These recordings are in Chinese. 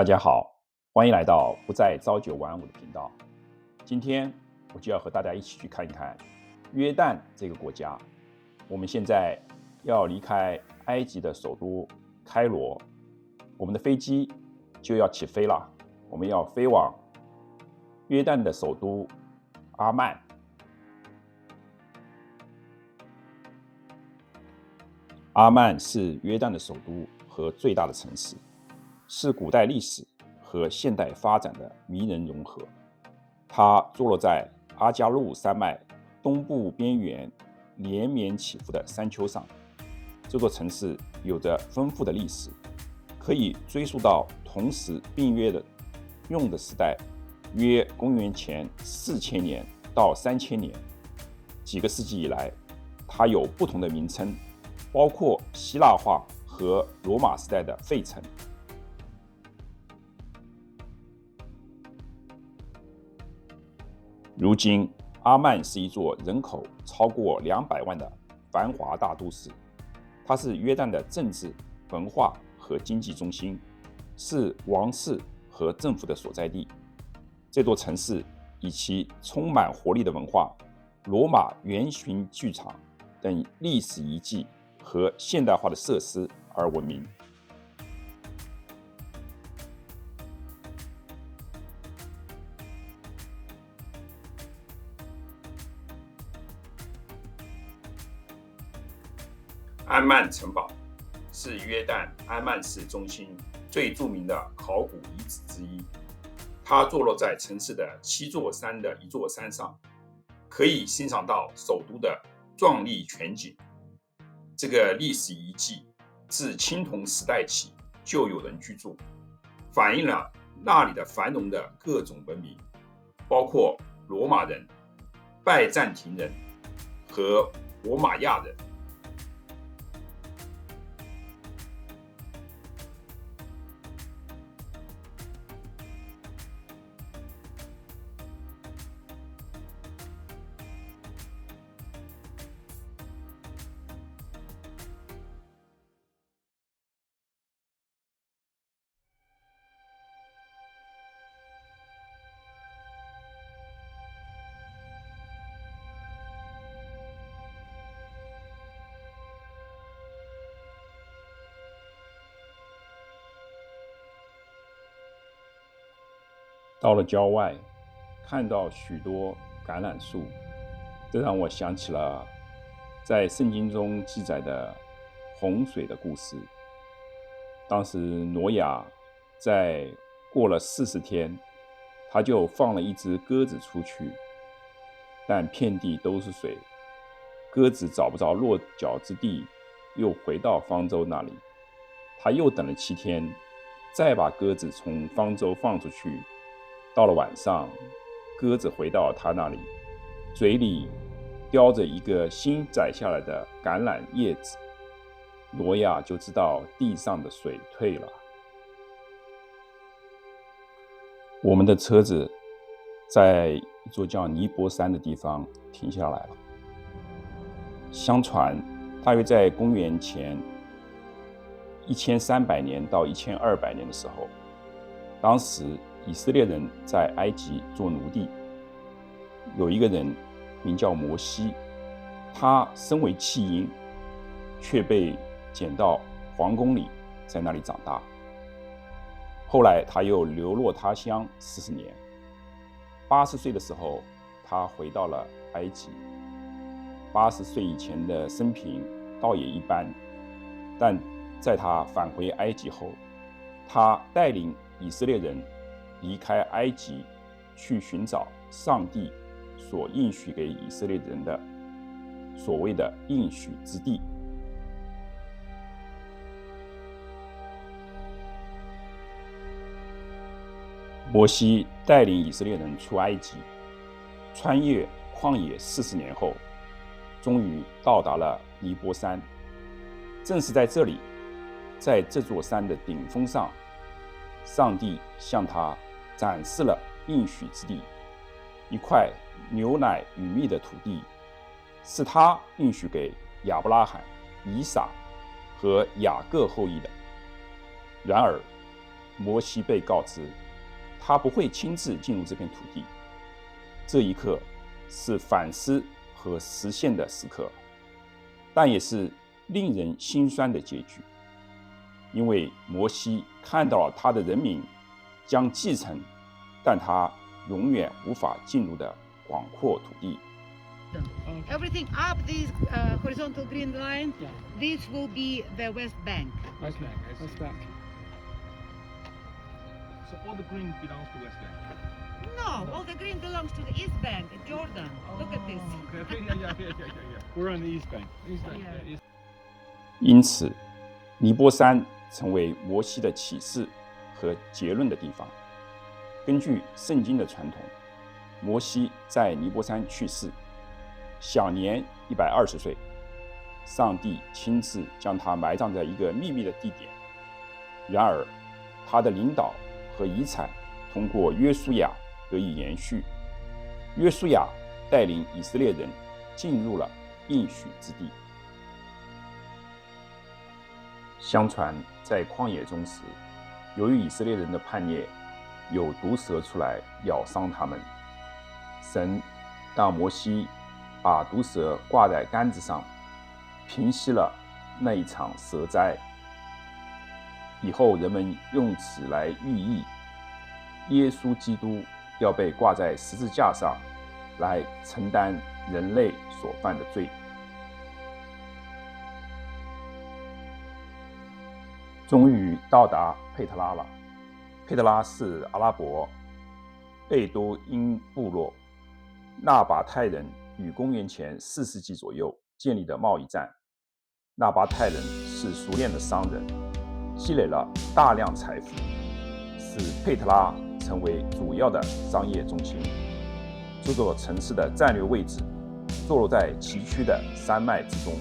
大家好，欢迎来到不再朝九晚五的频道。今天我就要和大家一起去看一看约旦这个国家。我们现在要离开埃及的首都开罗，我们的飞机就要起飞了。我们要飞往约旦的首都阿曼。阿曼是约旦的首都和最大的城市，是古代历史和现代发展的迷人融合。它坐落在阿加路山脉东部边缘连绵起伏的山丘上。这座城市有着丰富的历史，可以追溯到同时并约的用的时代，约公元前4000年到3000年。几个世纪以来，它有不同的名称，包括希腊化和罗马时代的费城。如今，阿曼是一座人口超过200万的繁华大都市，它是约旦的政治、文化和经济中心，是王室和政府的所在地。这座城市以其充满活力的文化、罗马圆形剧场等历史遗迹和现代化的设施而闻名。安曼城堡是约旦安曼市中心最著名的考古遗址之一，它坐落在城市的7座山的一座山上，可以欣赏到首都的壮丽全景。这个历史遗迹自青铜时代起就有人居住，反映了那里的繁荣的各种文明，包括罗马人、拜占庭人和博玛亚人。到了郊外，看到许多橄榄树，这让我想起了在圣经中记载的洪水的故事。当时挪亚在过了40天，他就放了一只鸽子出去，但遍地都是水，鸽子找不着落脚之地，又回到方舟那里。他又等了7天，再把鸽子从方舟放出去。到了晚上，鸽子回到他那里，嘴里叼着一个新摘下来的橄榄叶子。挪亚就知道地上的水退了。我们的车子在一座叫尼泊山的地方停下来了。相传，大约在公元前1300年到1200年的时候，当时以色列人在埃及做奴隶，有一个人名叫摩西，他身为弃婴，却被捡到皇宫里，在那里长大。后来他又流落他乡40年，80岁的时候，他回到了埃及。80岁以前的生平倒也一般，但在他返回埃及后，他带领以色列人离开埃及，去寻找上帝所应许给以色列人的所谓的应许之地。摩西带领以色列人出埃及，穿越旷野40年后，终于到达了尼泊山。正是在这里，在这座山的顶峰上，上帝向他展示了应许之地，一块牛奶与蜜的土地，是他应许给亚伯拉罕、以撒和雅各后裔的。然而，摩西被告知，他不会亲自进入这片土地。这一刻是反思和实现的时刻，但也是令人心酸的结局，因为摩西看到了他的人民将继承，但他永远无法进入的广阔土地。Everything up this horizontal green line, this will be the West Bank. West Bank. West Bank. So all the green belongs to West Bank. No, all the green belongs to the East Bank, Jordan. Look at this. Okay. Yeah. We're on the East Bank. East Bank. Yeah. East. 因此，尼波山成为摩西的启示和结论的地方。根据圣经的传统，摩西在尼波山去世，享年120岁。上帝亲自将他埋葬在一个秘密的地点。然而，他的领导和遗产通过约书亚得以延续。约书亚带领以色列人进入了应许之地。相传在旷野中时，由于以色列人的叛逆，有毒蛇出来咬伤他们。神让摩西把毒蛇挂在杆子上，平息了那一场蛇灾。以后人们用此来寓意耶稣基督要被挂在十字架上，来承担人类所犯的罪。终于到达佩特拉了。佩特拉是阿拉伯贝都因部落纳巴泰人于公元前4世纪左右建立的贸易站。纳巴泰人是熟练的商人，积累了大量财富，使佩特拉成为主要的商业中心。这座城市的战略位置坐落在崎岖的山脉之中，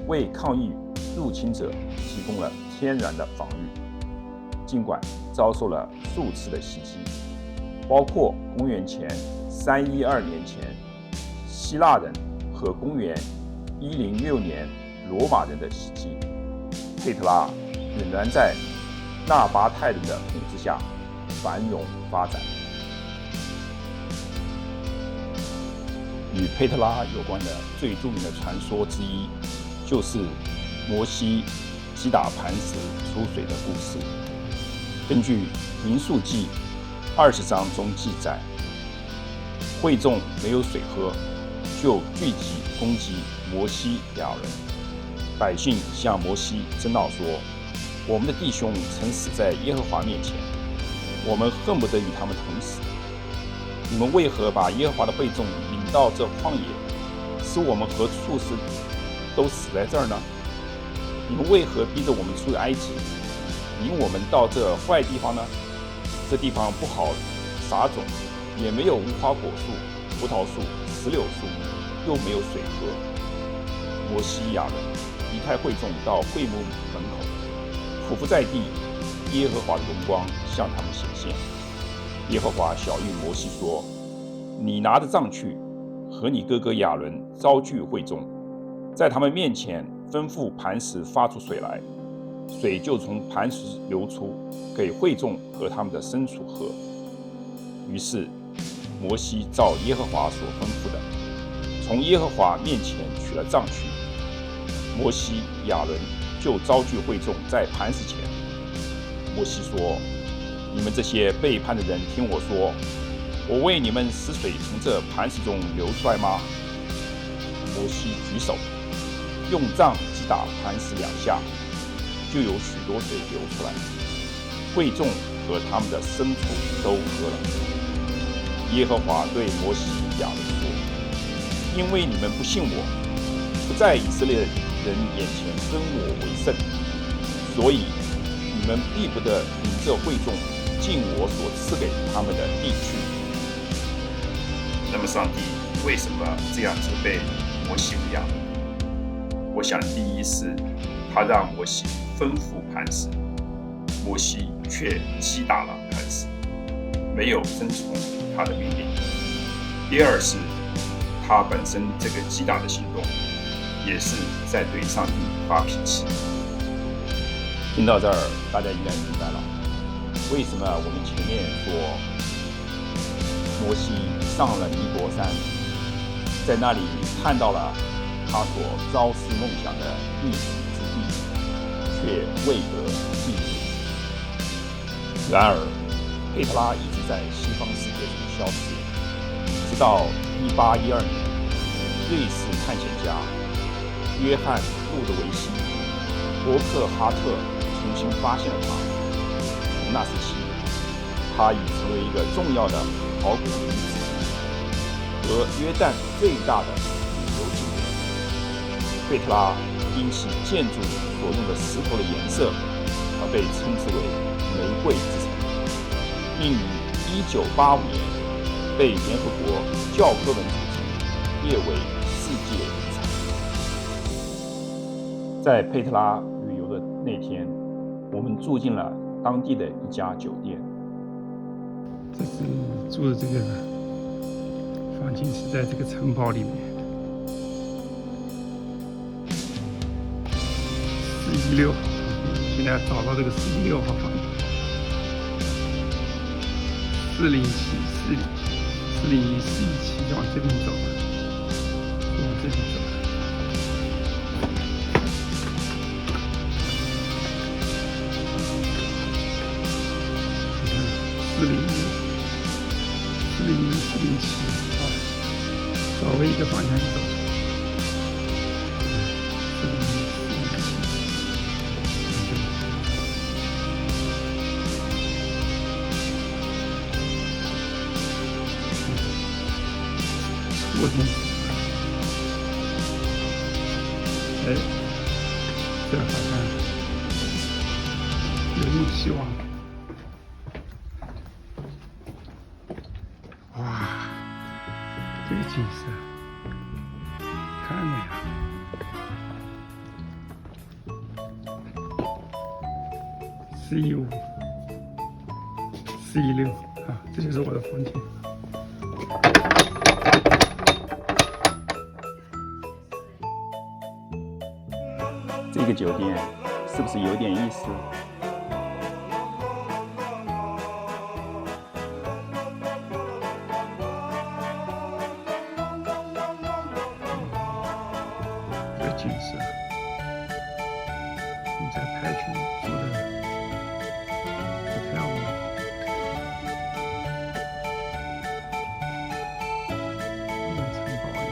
为抗御入侵者提供了天然的防御。尽管遭受了数次的袭击，包括公元前312年前希腊人和公元106年罗马人的袭击，佩特拉仍然在纳巴泰人的统治下繁荣发展。与佩特拉有关的最著名的传说之一，就是摩西击打磐石出水的故事。根据民数记20章中记载，会众没有水喝，就聚集攻击摩西亚人。百姓向摩西争闹说：“我们的弟兄曾死在耶和华面前，我们恨不得与他们同死。你们为何把耶和华的会众领到这旷野，使我们和畜生都死在这儿呢？你们为何逼着我们出埃及，引我们到这坏地方呢？这地方不好撒种，也没有无花果树、葡萄树、石榴树，又没有水喝。”摩西亚人离开会众，到会幕门口，匍匐在地，耶和华的荣光向他们显现。耶和华晓谕摩西说：“你拿着杖去，和你哥哥亚伦招聚会众，在他们面前吩咐磐石发出水来，水就从磐石流出，给会众和他们的牲畜喝。”于是摩西照耶和华所吩咐的，从耶和华面前取了杖去。摩西、亚伦就招聚会众在磐石前。摩西说：“你们这些背叛的人，听我说，我为你们使水从这磐石中流出来吗？”摩西举手，用杖击打磐石2下，就有许多水流出来，会众和他们的牲畜都喝了。耶和华对摩西、亚伦说：“因为你们不信我，不在以色列人眼前尊我为圣，所以你们必不得领这会众进我所赐给他们的地区。”那么上帝为什么这样责备摩西和亚伦？我想第一是他让摩西吩咐磐石，摩西却击打了磐石，没有遵从他的命令。第二是他本身这个击打的行动也是在对上帝发脾气。听到这儿，大家应该明白了，为什么我们前面说摩西上了尼泊山，在那里看到了他所朝思梦想的应许之地，却未得进入。然而，佩特拉一直在西方世界中消失，直到1812年，瑞士探险家约翰·路德维希·伯克哈特重新发现了它。从那时起，它已成为一个重要的考古遗址和约旦最大的旅游景点。贝特拉因其建筑所用的石头的颜色而被称之为玫瑰之城，并于1985年被联合国教科文组织列为世界遗产。在佩特拉旅游的那天，我们住进了当地的一家酒店。这是住的这个房间是在这个城堡里面，416号，现在找到这个416号房间，407、401、417，往这边走，往这边走。401、407，找个一个方向走。我天！哎，这好像有点希望。哇，这个景色太美了！415、416，啊，这就是我的房间。这个酒店是不是有点意思？这个景色，你在拍群做的不漂亮。城堡里。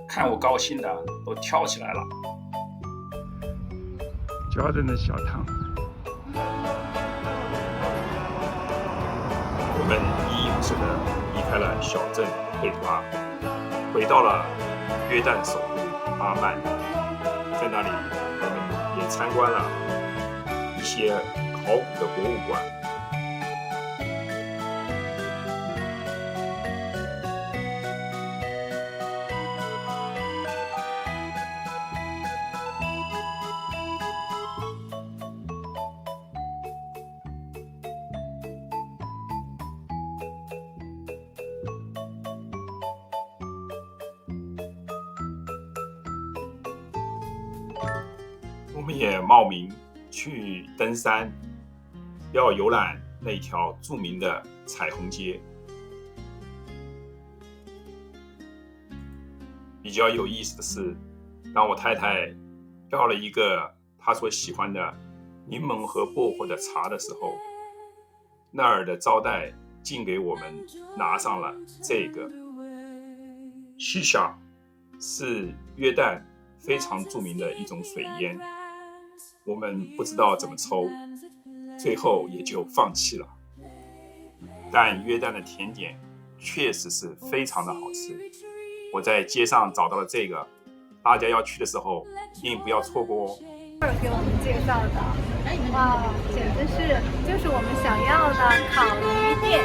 看我高兴的都跳起来了。Jordan 的小汤，我们依依不舍地离开了小镇佩特拉，回到了约旦首都阿曼。在那里，我们也参观了一些考古的博物馆。我们也冒名去登山，要游览那条著名的彩虹街。比较有意思的是，当我太太要了一个她所喜欢的柠檬和薄荷的茶的时候，那儿的招待竟给我们拿上了这个西夏，是约旦非常著名的一种水烟。我们不知道怎么抽，最后也就放弃了。但约旦的甜点确实是非常的好吃。我在街上找到了这个，大家要去的时候一定不要错过哦。给我们介绍的，哇，简直是就是我们想要的烤鱼店。